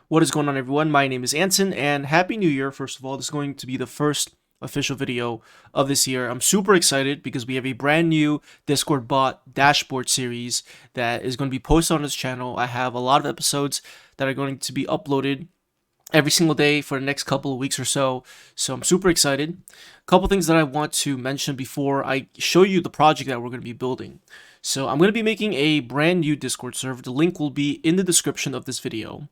What is going on, everyone? My name is Anson, and Happy New Year, first of all. This is going to be the first official video of this year. I'm super excited because we have a brand new Discord bot dashboard series that is going to be posted on this channel. I have a lot of episodes that are going to be uploaded every single day for the next couple of weeks or so. So I'm super excited. A couple things that I want to mention before I show you the project that we're going to be building. So I'm going to be making a brand new Discord server. The link will be in the description of this video.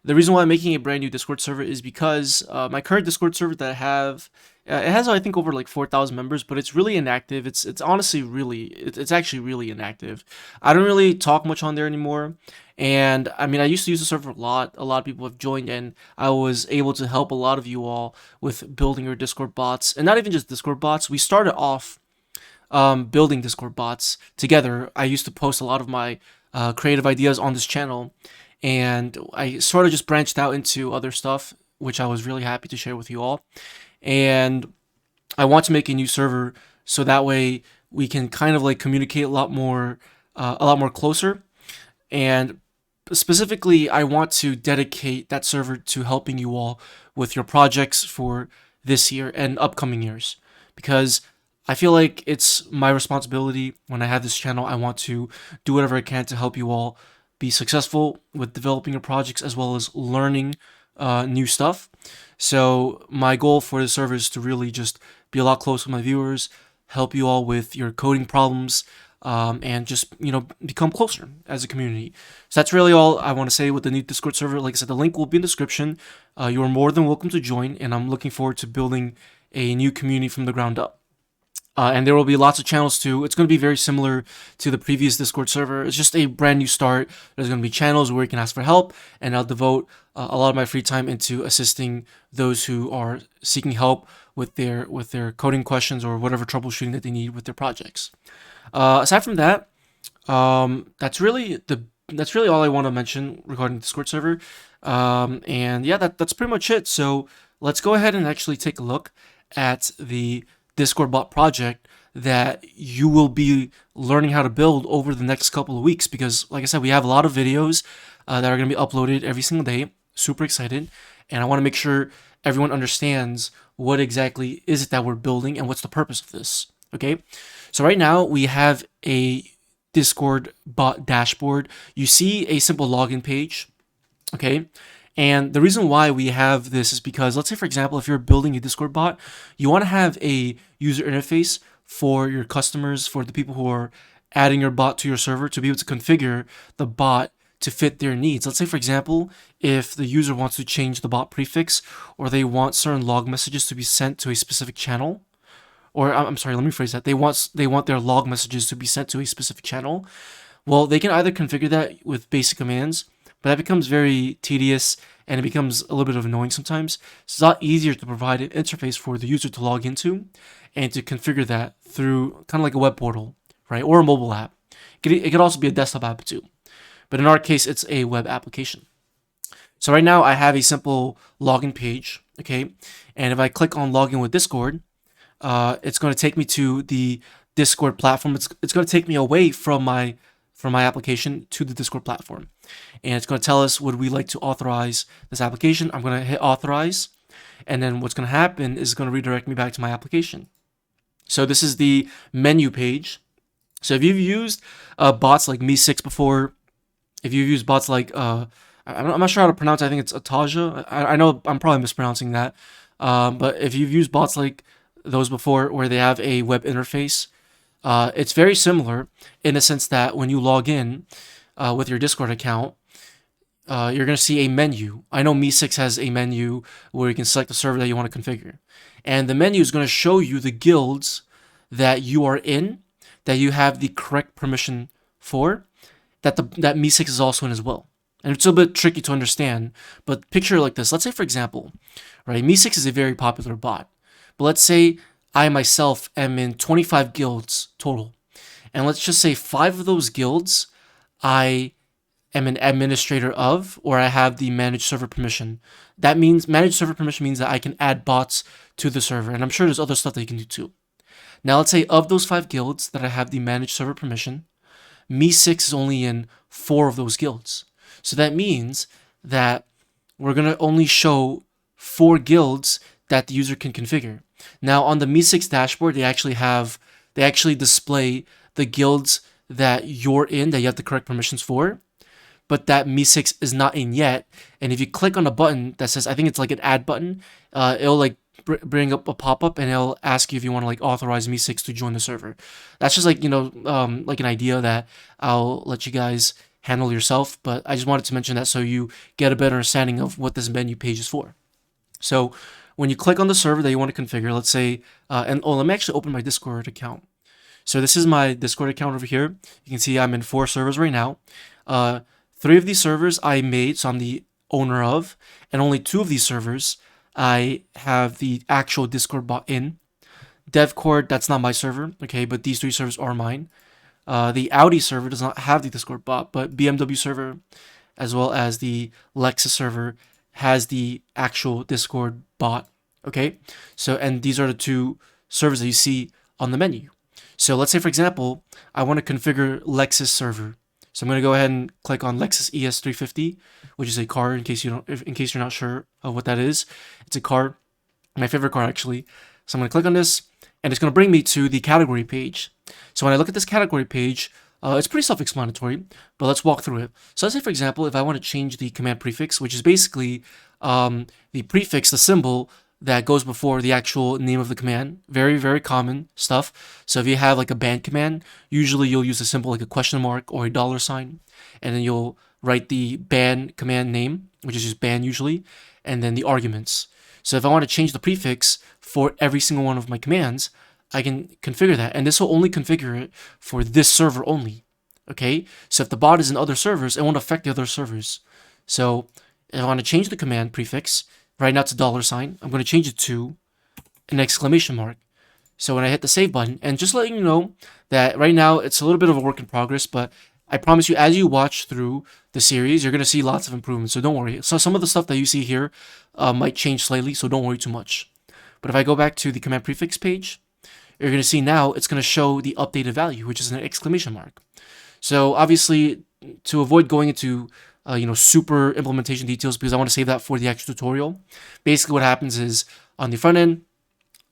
The reason why I'm making a brand new Discord server is because my current Discord server that I have, it has I think over like 4,000 members, but it's really inactive. It's honestly it's actually really inactive. I don't really talk much on there anymore. And I mean, I used to use the server a lot. A lot of people have joined, and I was able to help a lot of you all with building your Discord bots, and not even just Discord bots. We started off building Discord bots together. I used to post a lot of my creative ideas on this channel, and I sort of just branched out into other stuff, which I was really happy to share with you all. And I want to make a new server so that way we can kind of like communicate a lot more closer. And specifically, I want to dedicate that server to helping you all with your projects for this year and upcoming years, because I feel like it's my responsibility when I have this channel. I want to do whatever I can to help you all be successful with developing your projects as well as learning new stuff. So my goal for the server is to really just be a lot closer with my viewers, help you all with your coding problems, and just become closer as a community. So that's really all I want to say with the new Discord server. Like I said, the link will be in the description. You are more than welcome to join, and I'm looking forward to building a new community from the ground up. And there will be lots of channels too. It's going to be very similar to the previous Discord server. It's just a brand new start. There's going to be channels where you can ask for help, and I'll devote a lot of my free time into assisting those who are seeking help with their coding questions or whatever troubleshooting that they need with their projects. Aside from that, that's really all I want to mention regarding the Discord server. And yeah, that's pretty much it. So let's go ahead and actually take a look at the Discord bot project that you will be learning how to build over the next couple of weeks, because like I said, we have a lot of videos that are going to be uploaded every single day. Super excited, and I want to make sure everyone understands what exactly is it that we're building and what's the purpose of this. Okay, so right now we have a Discord bot dashboard. You see a simple login page. Okay, and the reason why we have this is because, let's say, for example, if you're building a Discord bot, you want to have a user interface for your customers, for the people who are adding your bot to your server, to be able to configure the bot to fit their needs. Let's say, for example, if the user wants to change the bot prefix, or they want certain log messages to be sent to a specific channel, or I'm sorry, let me phrase that. They want their log messages to be sent to a specific channel. Well, they can either configure that with basic commands, but that becomes very tedious and it becomes a little bit of annoying sometimes. So it's a lot easier to provide an interface for the user to log into and to configure that through kind of like a web portal, right? Or a mobile app. It could also be a desktop app too. But in our case, it's a web application. So right now I have a simple login page, okay? And if I click on login with Discord, it's going to take me to the Discord platform. It's going to take me away from my application to the Discord platform. And it's going to tell us, would we like to authorize this application? I'm going to hit authorize. And then what's going to happen is it's going to redirect me back to my application. So this is the menu page. So if you've used bots like Me6 before, if you've used bots like, I'm not sure how to pronounce it. I think it's Ataja. I know I'm probably mispronouncing that. But if you've used bots like those before where they have a web interface, it's very similar in the sense that when you log in with your Discord account, you're going to see a menu. I know Me6 has a menu where you can select the server that you want to configure. And the menu is going to show you the guilds that you are in, that you have the correct permission for, that Me6 is also in as well. And it's a bit tricky to understand, but picture it like this. Let's say, for example, right, Me6 is a very popular bot. But let's say I myself am in 25 guilds total. And let's just say 5 of those guilds I am an administrator of, or I have the managed server permission. That means managed server permission means that I can add bots to the server. And I'm sure there's other stuff that you can do too. Now let's say of those 5 guilds that I have the managed server permission, Me6 is only in 4 of those guilds. So that means that we're going to only show 4 guilds that the user can configure. Now on the MEE6 dashboard, they actually display the guilds that you're in, that you have the correct permissions for, but that MEE6 is not in yet. And if you click on a button that says, I think it's like an add button, it'll like bring up a pop-up and it'll ask you if you want to like authorize MEE6 to join the server. That's just like, like an idea that I'll let you guys handle yourself, but I just wanted to mention that so you get a better understanding of what this menu page is for. So when you click on the server that you want to configure, let's say, let me actually open my Discord account. So this is my Discord account over here. You can see I'm in 4 servers right now. 3 of these servers I made, so I'm the owner of, and only 2 of these servers I have the actual Discord bot in. DevCord, that's not my server, okay, but these 3 servers are mine. The Audi server does not have the Discord bot, but BMW server, as well as the Lexus server, has the actual Discord bot, okay? So, and these are the 2 servers that you see on the menu. So let's say, for example, I want to configure Lexus server. So I'm going to go ahead and click on Lexus ES350, which is a car, in case you're not sure of what that is. It's a car, my favorite car actually. So I'm going to click on this, and it's going to bring me to the category page. So when I look at this category page, it's pretty self-explanatory, but let's walk through it. So let's say, for example, if I want to change the command prefix, which is basically the prefix, the symbol that goes before the actual name of the command. Very, very common stuff. So if you have like a ban command, usually you'll use a symbol like a question mark or a $, and then you'll write the ban command name, which is just ban usually, and then the arguments. So if I want to change the prefix for every single one of my commands, I can configure that, and this will only configure it for this server only. Okay, so if the bot is in other servers, it won't affect the other servers. So if I want to change the command prefix, right now it's a $, I'm going to change it to an exclamation mark. So when I hit the save button, and just letting you know that right now it's a little bit of a work in progress, but I promise you, as you watch through the series, you're going to see lots of improvements, so don't worry. So some of the stuff that you see here might change slightly, so don't worry too much. But if I go back to the command prefix page, you're going to see now it's going to show the updated value, which is an exclamation mark. So obviously, to avoid going into super implementation details, because I want to save that for the actual tutorial, basically what happens is on the front end,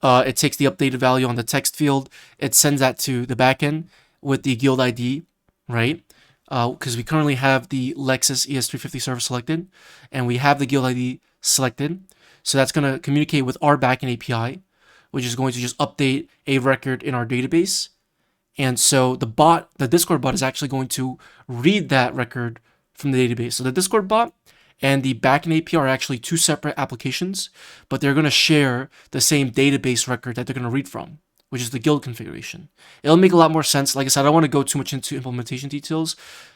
it takes the updated value on the text field, it sends that to the backend with the guild ID, right? Because we currently have the Lexus ES350 server selected, and we have the guild ID selected. So that's going to communicate with our backend API, which is going to just update a record in our database. And so the Discord bot is actually going to read that record from the database. So the Discord bot and the backend API are actually 2 separate applications, but they're going to share the same database record that they're going to read from, which is the guild configuration. It'll make a lot more sense. Like I said, I don't want to go too much into implementation details.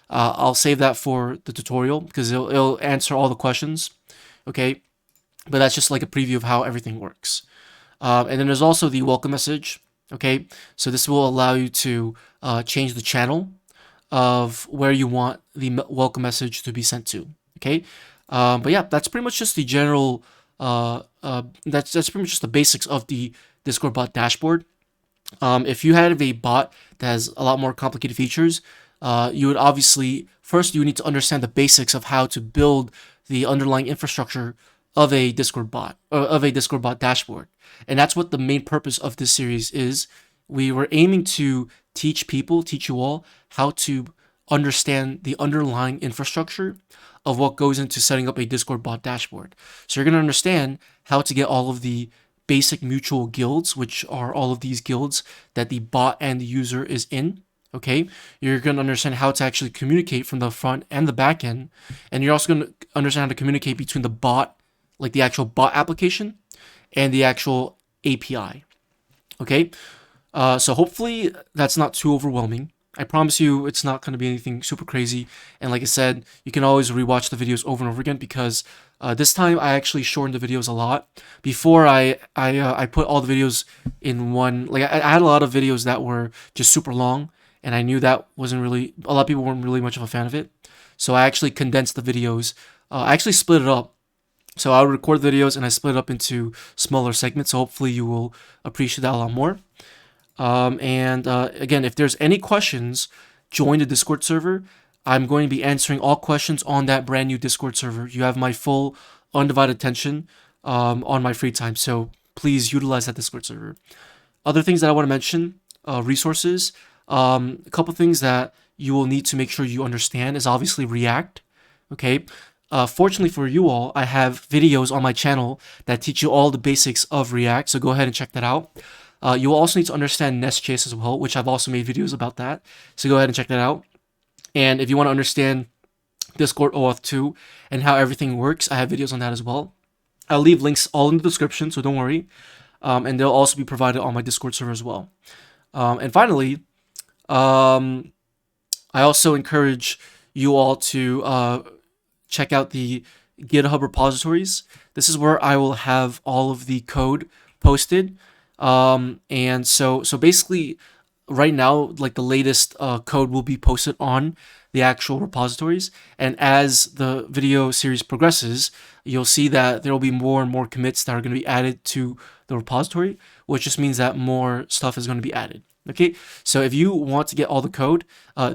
I'll save that for the tutorial because it'll answer all the questions. Okay, but that's just like a preview of how everything works. And then there's also the welcome message. Okay, so this will allow you to change the channel of where you want the welcome message to be sent to. Okay, but yeah, that's pretty much just the general. That's pretty much just the basics of the Discord bot dashboard. If you had a bot that has a lot more complicated features, you would obviously first you would need to understand the basics of how to build the underlying infrastructure of a Discord bot, or of a Discord bot dashboard. And that's what the main purpose of this series is. We were aiming to teach you all, how to understand the underlying infrastructure of what goes into setting up a Discord bot dashboard. So you're going to understand how to get all of the basic mutual guilds, which are all of these guilds that the bot and the user is in. Okay, you're going to understand how to actually communicate from the front and the back end. And you're also going to understand how to communicate between the bot, like the actual bot application, and the actual API. Okay, so hopefully that's not too overwhelming. I promise you it's not going to be anything super crazy. And like I said, you can always rewatch the videos over and over again because this time I actually shortened the videos a lot. Before I put all the videos in one, like I had a lot of videos that were just super long, and I knew that wasn't really, a lot of people weren't really much of a fan of it. So I actually condensed the videos. I actually split it up. So I would record videos and I split it up into smaller segments. So hopefully you will appreciate that a lot more. Again, if there's any questions, join the Discord server. I'm going to be answering all questions on that brand new Discord server. You have my full undivided attention on my free time, so please utilize that Discord server. Other things that I want to mention, resources. A couple things that you will need to make sure you understand is obviously React. Okay. Fortunately for you all, I have videos on my channel that teach you all the basics of React, so go ahead and check that out. You will also need to understand Nest.js as well, which I've also made videos about that, so go ahead and check that out. And if you want to understand Discord OAuth 2 and how everything works, I have videos on that as well. I'll leave links all in the description, so don't worry. And they'll also be provided on my Discord server as well. And finally, I also encourage you all to check out the GitHub repositories. This is where I will have all of the code posted. And so basically, right now, like the latest code will be posted on the actual repositories. And as the video series progresses, you'll see that there will be more and more commits that are going to be added to the repository, which just means that more stuff is going to be added. Okay, so if you want to get all the code,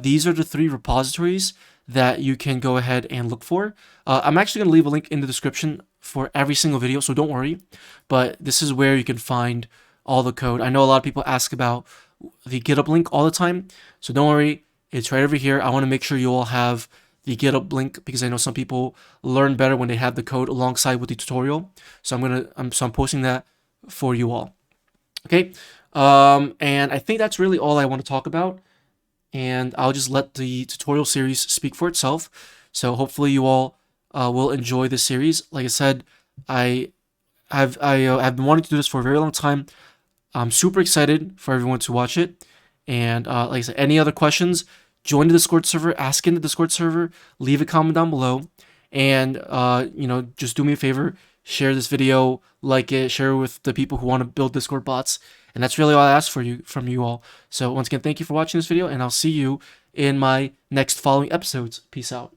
these are the 3 repositories that you can go ahead and look for. I'm actually going to leave a link in the description for every single video, so don't worry. But this is where you can find all the code. I know a lot of people ask about the GitHub link all the time, so don't worry. It's right over here. I want to make sure you all have the GitHub link because I know some people learn better when they have the code alongside with the tutorial. So I'm posting that for you all. Okay. And I think that's really all I want to talk about. And I'll just let the tutorial series speak for itself. So hopefully you all will enjoy this series. Like I said, I've been wanting to do this for a very long time. I'm super excited for everyone to watch it. And like I said, any other questions, join the Discord server, ask in the Discord server, leave a comment down below, and just do me a favor, share this video, like it, share it with the people who want to build Discord bots. And that's really all I ask from you all. So once again, thank you for watching this video, and I'll see you in my next following episodes. Peace out.